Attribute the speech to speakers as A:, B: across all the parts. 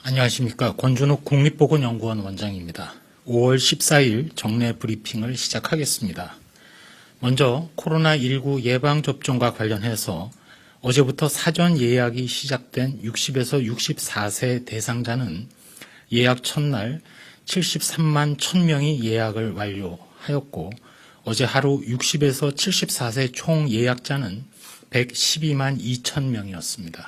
A: 안녕하십니까. 권준욱 국립보건연구원 원장입니다. 5월 14일 정례 브리핑을 시작하겠습니다. 먼저 코로나19 예방접종과 관련해서 어제부터 사전 예약이 시작된 60에서 64세 대상자는 예약 첫날 73만 1000명이 예약을 완료하였고 어제 하루 60에서 74세 총 예약자는 112만 2000명이었습니다.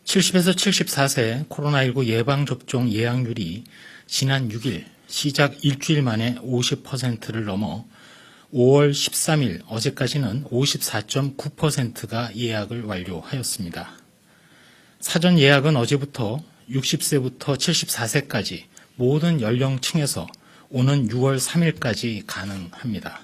A: 70에서 74세 코로나19 예방접종 예약률이 지난 6일 시작 일주일 만에 50%를 넘어 5월 13일 어제까지는 54.9%가 예약을 완료하였습니다. 사전 예약은 어제부터 60세부터 74세까지 모든 연령층에서 오는 6월 3일까지 가능합니다.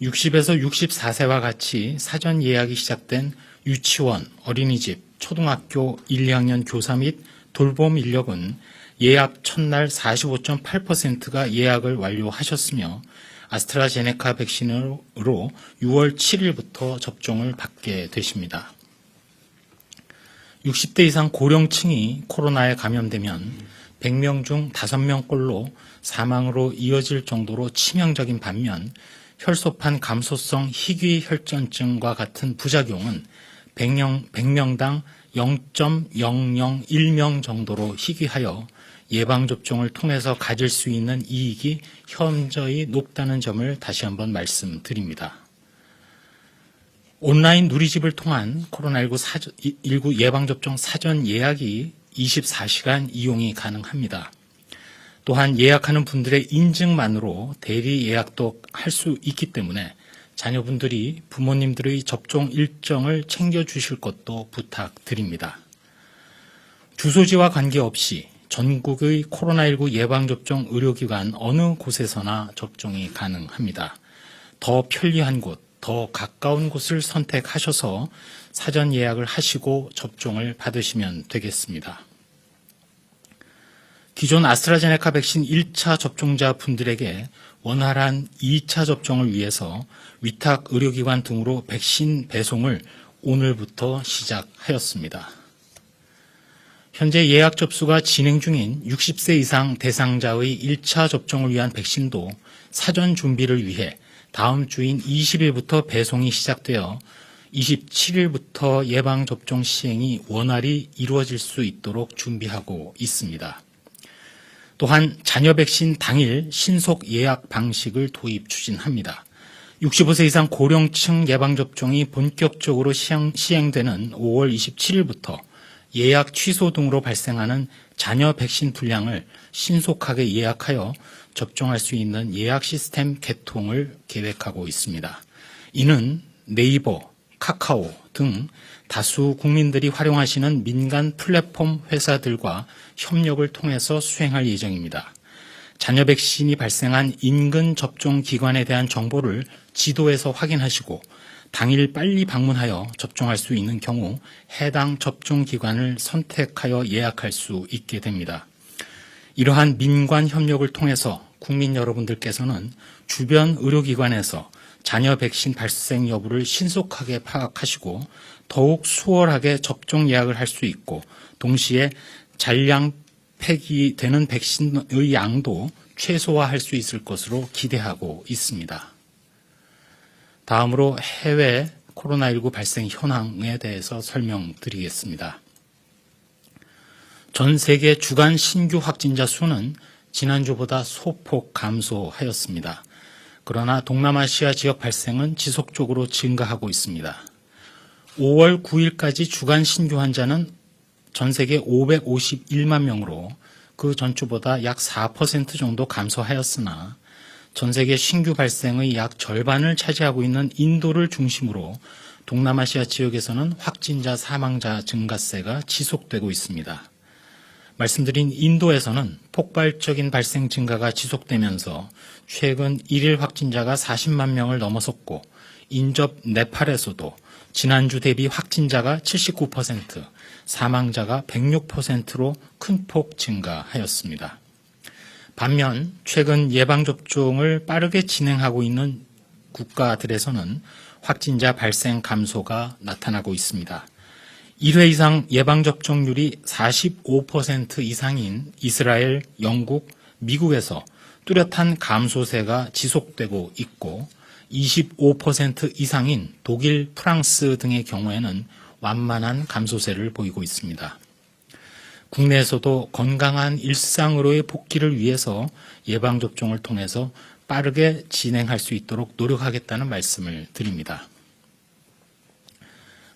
A: 60에서 64세와 같이 사전 예약이 시작된 유치원, 어린이집, 초등학교 1, 2학년 교사 및 돌봄 인력은 예약 첫날 45.8%가 예약을 완료하셨으며 아스트라제네카 백신으로 6월 7일부터 접종을 받게 되십니다. 60대 이상 고령층이 코로나에 감염되면 100명 중 5명꼴로 사망으로 이어질 정도로 치명적인 반면 혈소판 감소성 희귀혈전증과 같은 부작용은 100명당 0.001명 정도로 희귀하여 예방접종을 통해서 가질 수 있는 이익이 현저히 높다는 점을 다시 한번 말씀드립니다. 온라인 누리집을 통한 코로나19 예방접종 사전 예약이 24시간 이용이 가능합니다. 또한 예약하는 분들의 인증만으로 대리 예약도 할 수 있기 때문에 자녀분들이 부모님들의 접종 일정을 챙겨주실 것도 부탁드립니다. 주소지와 관계없이 전국의 코로나19 예방접종 의료기관 어느 곳에서나 접종이 가능합니다. 더 편리한 곳, 더 가까운 곳을 선택하셔서 사전 예약을 하시고 접종을 받으시면 되겠습니다. 기존 아스트라제네카 백신 1차 접종자 분들에게 원활한 2차 접종을 위해서 위탁 의료기관 등으로 백신 배송을 오늘부터 시작하였습니다. 현재 예약 접수가 진행 중인 60세 이상 대상자의 1차 접종을 위한 백신도 사전 준비를 위해 다음 주인 20일부터 배송이 시작되어 27일부터 예방접종 시행이 원활히 이루어질 수 있도록 준비하고 있습니다. 또한 자녀 백신 당일 신속 예약 방식을 도입 추진합니다. 65세 이상 고령층 예방접종이 본격적으로 시행되는 5월 27일부터 예약 취소 등으로 발생하는 자녀 백신 분량을 신속하게 예약하여 접종할 수 있는 예약 시스템 개통을 계획하고 있습니다. 이는 네이버, 카카오 등 다수 국민들이 활용하시는 민간 플랫폼 회사들과 협력을 통해서 수행할 예정입니다. 자녀 백신이 발생한 인근 접종 기관에 대한 정보를 지도에서 확인하시고 당일 빨리 방문하여 접종할 수 있는 경우 해당 접종 기관을 선택하여 예약할 수 있게 됩니다. 이러한 민관 협력을 통해서 국민 여러분들께서는 주변 의료기관에서 자녀 백신 발생 여부를 신속하게 파악하시고 더욱 수월하게 접종 예약을 할 수 있고 동시에 잔량 폐기되는 백신의 양도 최소화할 수 있을 것으로 기대하고 있습니다. 다음으로 해외 코로나19 발생 현황에 대해서 설명드리겠습니다. 전 세계 주간 신규 확진자 수는 지난주보다 소폭 감소하였습니다. 그러나 동남아시아 지역 발생은 지속적으로 증가하고 있습니다. 5월 9일까지 주간 신규 환자는 전 세계 551만 명으로 그 전주보다 약 4% 정도 감소하였으나 전 세계 신규 발생의 약 절반을 차지하고 있는 인도를 중심으로 동남아시아 지역에서는 확진자 사망자 증가세가 지속되고 있습니다. 말씀드린 인도에서는 폭발적인 발생 증가가 지속되면서 최근 1일 확진자가 40만 명을 넘어섰고 인접 네팔에서도 지난주 대비 확진자가 79%, 사망자가 106%로 큰 폭 증가하였습니다. 반면 최근 예방접종을 빠르게 진행하고 있는 국가들에서는 확진자 발생 감소가 나타나고 있습니다. 1회 이상 예방접종률이 45% 이상인 이스라엘, 영국, 미국에서 뚜렷한 감소세가 지속되고 있고 25% 이상인 독일, 프랑스 등의 경우에는 완만한 감소세를 보이고 있습니다. 국내에서도 건강한 일상으로의 복귀를 위해서 예방접종을 통해서 빠르게 진행할 수 있도록 노력하겠다는 말씀을 드립니다.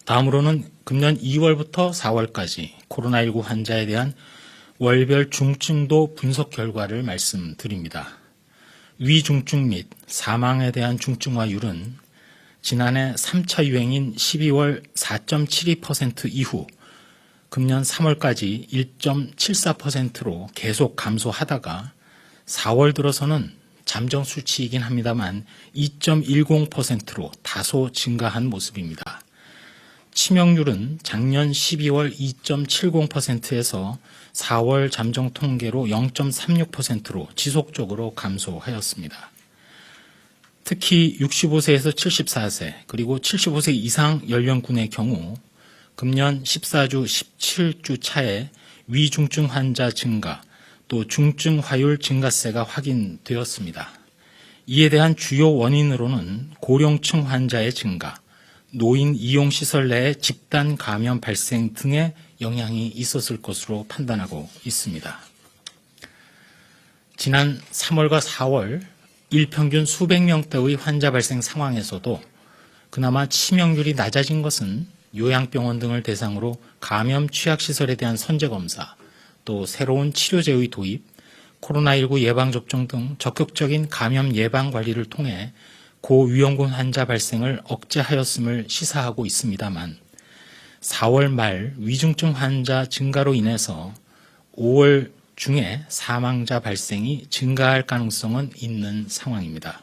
A: 다음으로는 금년 2월부터 4월까지 코로나19 환자에 대한 월별 중증도 분석 결과를 말씀드립니다. 위중증 및 사망에 대한 중증화율은 지난해 3차 유행인 12월 4.72% 이후 금년 3월까지 1.74%로 계속 감소하다가 4월 들어서는 잠정 수치이긴 합니다만 2.10%로 다소 증가한 모습입니다. 치명률은 작년 12월 2.70%에서 4월 잠정 통계로 0.36%로 지속적으로 감소하였습니다. 특히 65세에서 74세 그리고 75세 이상 연령군의 경우 금년 14주, 17주 차에 위중증 환자 증가 또 중증화율 증가세가 확인되었습니다. 이에 대한 주요 원인으로는 고령층 환자의 증가, 노인 이용시설 내의 집단 감염 발생 등의 영향이 있었을 것으로 판단하고 있습니다. 지난 3월과 4월 일평균 수백 명대의 환자 발생 상황에서도 그나마 치명률이 낮아진 것은 요양병원 등을 대상으로 감염 취약시설에 대한 선제검사, 또 새로운 치료제의 도입, 코로나19 예방접종 등 적극적인 감염 예방 관리를 통해 고위험군 환자 발생을 억제하였음을 시사하고 있습니다만 4월 말 위중증 환자 증가로 인해서 5월 중에 사망자 발생이 증가할 가능성은 있는 상황입니다.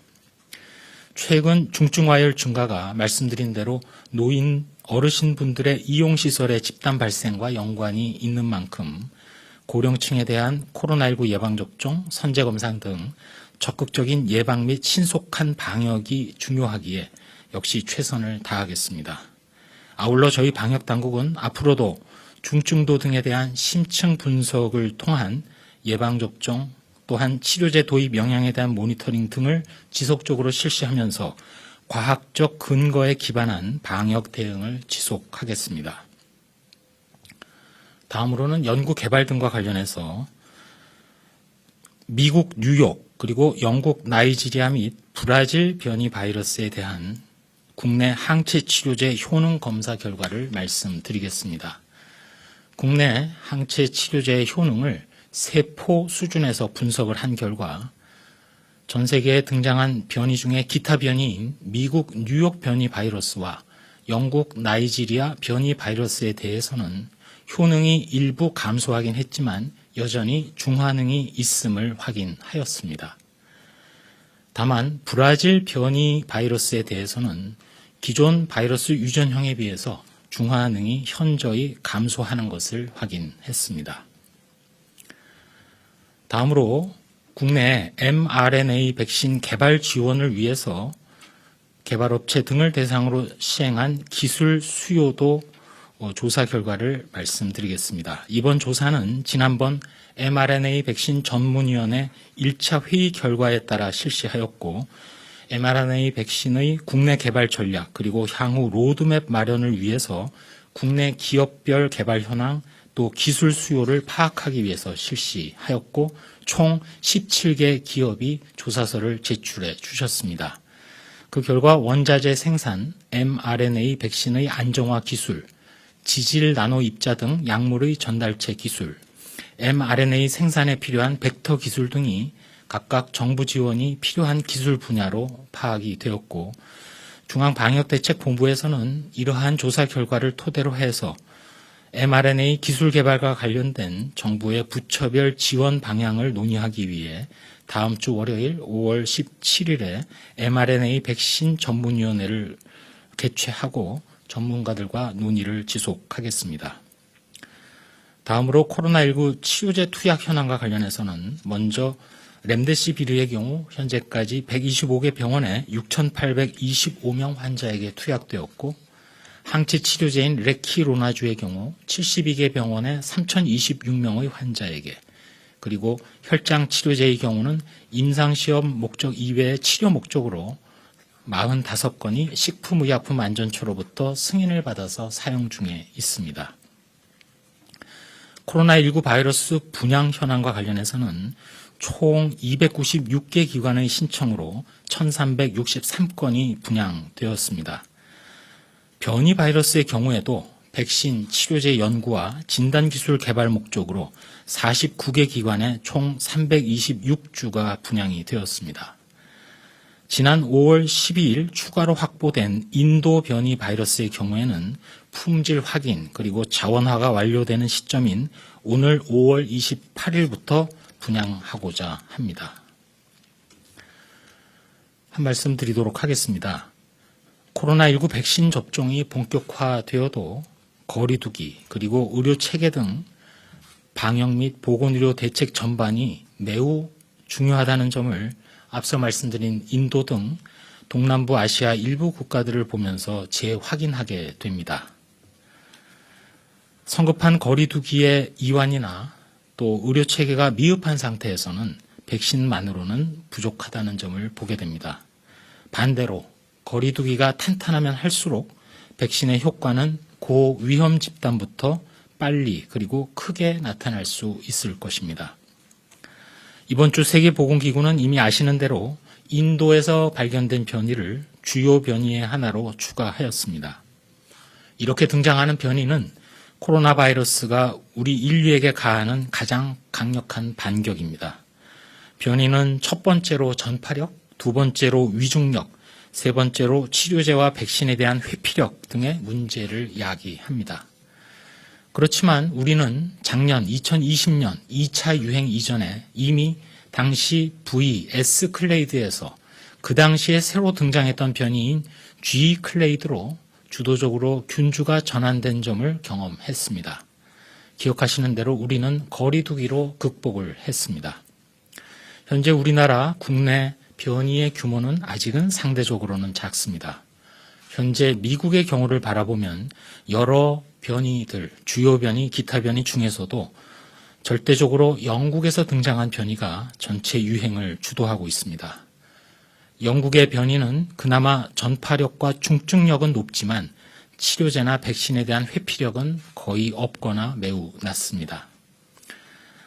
A: 최근 중증화율 증가가 말씀드린 대로 노인, 어르신분들의 이용시설의 집단 발생과 연관이 있는 만큼 고령층에 대한 코로나19 예방접종, 선제검사 등 적극적인 예방 및 신속한 방역이 중요하기에 역시 최선을 다하겠습니다. 아울러 저희 방역당국은 앞으로도 중증도 등에 대한 심층 분석을 통한 예방접종 또한 치료제 도입 영향에 대한 모니터링 등을 지속적으로 실시하면서 과학적 근거에 기반한 방역 대응을 지속하겠습니다. 다음으로는 연구 개발 등과 관련해서 미국 뉴욕 그리고 영국 나이지리아 및 브라질 변이 바이러스에 대한 국내 항체 치료제 효능 검사 결과를 말씀드리겠습니다. 국내 항체 치료제의 효능을 세포 수준에서 분석을 한 결과 전 세계에 등장한 변이 중에 기타 변이인 미국 뉴욕 변이 바이러스와 영국 나이지리아 변이 바이러스에 대해서는 효능이 일부 감소하긴 했지만 여전히 중화능이 있음을 확인하였습니다. 다만 브라질 변이 바이러스에 대해서는 기존 바이러스 유전형에 비해서 중화능이 현저히 감소하는 것을 확인했습니다. 다음으로 국내 mRNA 백신 개발 지원을 위해서 개발업체 등을 대상으로 시행한 기술 수요도 조사 결과를 말씀드리겠습니다. 이번 조사는 지난번 mRNA 백신 전문위원회 1차 회의 결과에 따라 실시하였고 mRNA 백신의 국내 개발 전략 그리고 향후 로드맵 마련을 위해서 국내 기업별 개발 현황 또 기술 수요를 파악하기 위해서 실시하였고 총 17개 기업이 조사서를 제출해 주셨습니다. 그 결과 원자재 생산, mRNA 백신의 안정화 기술, 지질 나노 입자 등 약물의 전달체 기술, mRNA 생산에 필요한 벡터 기술 등이 각각 정부 지원이 필요한 기술 분야로 파악이 되었고 중앙방역대책본부에서는 이러한 조사 결과를 토대로 해서 mRNA 기술 개발과 관련된 정부의 부처별 지원 방향을 논의하기 위해 다음 주 월요일 5월 17일에 mRNA 백신 전문위원회를 개최하고 전문가들과 논의를 지속하겠습니다. 다음으로 코로나19 치료제 투약 현황과 관련해서는 먼저 렘데시비르의 경우 현재까지 125개 병원에 6,825명 환자에게 투약되었고 항체 치료제인 레키로나주의 경우 72개 병원의 3,026명의 환자에게, 그리고 혈장 치료제의 경우는 임상시험 목적 이외의 치료 목적으로 45건이 식품의약품안전처로부터 승인을 받아서 사용 중에 있습니다. 코로나19 바이러스 분양 현황과 관련해서는 총 296개 기관의 신청으로 1,363건이 분양되었습니다. 변이 바이러스의 경우에도 백신 치료제 연구와 진단기술 개발 목적으로 49개 기관에 총 326주가 분양이 되었습니다. 지난 5월 12일 추가로 확보된 인도 변이 바이러스의 경우에는 품질 확인 그리고 자원화가 완료되는 시점인 오늘 5월 28일부터 분양하고자 합니다. 한 말씀 드리도록 하겠습니다. 코로나19 백신 접종이 본격화되어도 거리두기 그리고 의료체계 등 방역 및 보건의료 대책 전반이 매우 중요하다는 점을 앞서 말씀드린 인도 등 동남부 아시아 일부 국가들을 보면서 재확인하게 됩니다. 성급한 거리두기의 이완이나 또 의료체계가 미흡한 상태에서는 백신만으로는 부족하다는 점을 보게 됩니다. 반대로 거리두기가 탄탄하면 할수록 백신의 효과는 고위험 집단부터 빨리 그리고 크게 나타날 수 있을 것입니다. 이번 주 세계보건기구는 이미 아시는 대로 인도에서 발견된 변이를 주요 변이의 하나로 추가하였습니다. 이렇게 등장하는 변이는 코로나 바이러스가 우리 인류에게 가하는 가장 강력한 반격입니다. 변이는 첫 번째로 전파력, 두 번째로 위중력, 세 번째로 치료제와 백신에 대한 회피력 등의 문제를 야기합니다. 그렇지만 우리는 작년 2020년 2차 유행 이전에 이미 당시 V.S. 클레이드에서 그 당시에 새로 등장했던 변이인 G. 클레이드로 주도적으로 균주가 전환된 점을 경험했습니다. 기억하시는 대로 우리는 거리두기로 극복을 했습니다. 현재 우리나라 국내 변이의 규모는 아직은 상대적으로는 작습니다. 현재 미국의 경우를 바라보면 여러 변이들, 주요 변이, 기타 변이 중에서도 절대적으로 영국에서 등장한 변이가 전체 유행을 주도하고 있습니다. 영국의 변이는 그나마 전파력과 중증력은 높지만 치료제나 백신에 대한 회피력은 거의 없거나 매우 낮습니다.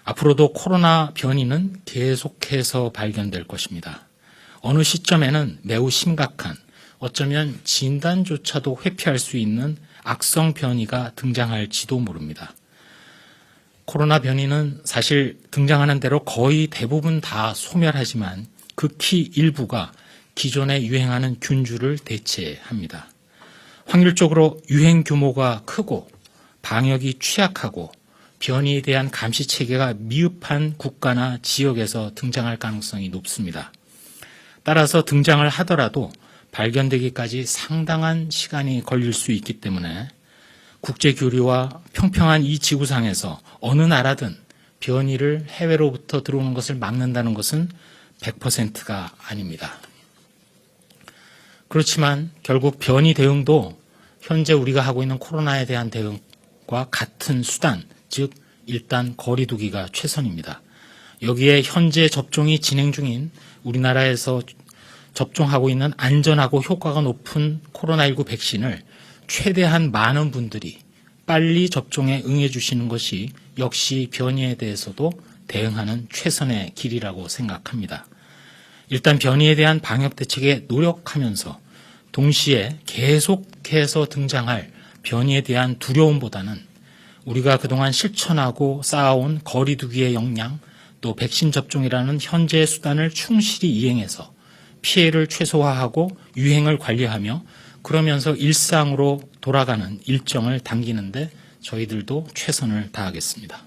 A: 앞으로도 코로나 변이는 계속해서 발견될 것입니다. 어느 시점에는 매우 심각한, 어쩌면 진단조차도 회피할 수 있는 악성 변이가 등장할지도 모릅니다. 코로나 변이는 사실 등장하는 대로 거의 대부분 다 소멸하지만 극히 일부가 기존에 유행하는 균주를 대체합니다. 확률적으로 유행 규모가 크고 방역이 취약하고 변이에 대한 감시 체계가 미흡한 국가나 지역에서 등장할 가능성이 높습니다. 따라서 등장을 하더라도 발견되기까지 상당한 시간이 걸릴 수 있기 때문에 국제교류와 평평한 이 지구상에서 어느 나라든 변이를 해외로부터 들어오는 것을 막는다는 것은 100%가 아닙니다. 그렇지만 결국 변이 대응도 현재 우리가 하고 있는 코로나에 대한 대응과 같은 수단, 즉 일단 거리두기가 최선입니다. 여기에 현재 접종이 진행 중인 우리나라에서 접종하고 있는 안전하고 효과가 높은 코로나19 백신을 최대한 많은 분들이 빨리 접종에 응해 주시는 것이 역시 변이에 대해서도 대응하는 최선의 길이라고 생각합니다. 일단 변이에 대한 방역 대책에 노력하면서 동시에 계속해서 등장할 변이에 대한 두려움보다는 우리가 그동안 실천하고 쌓아온 거리두기의 역량, 또 백신 접종이라는 현재의 수단을 충실히 이행해서 피해를 최소화하고 유행을 관리하며 그러면서 일상으로 돌아가는 일정을 당기는데 저희들도 최선을 다하겠습니다.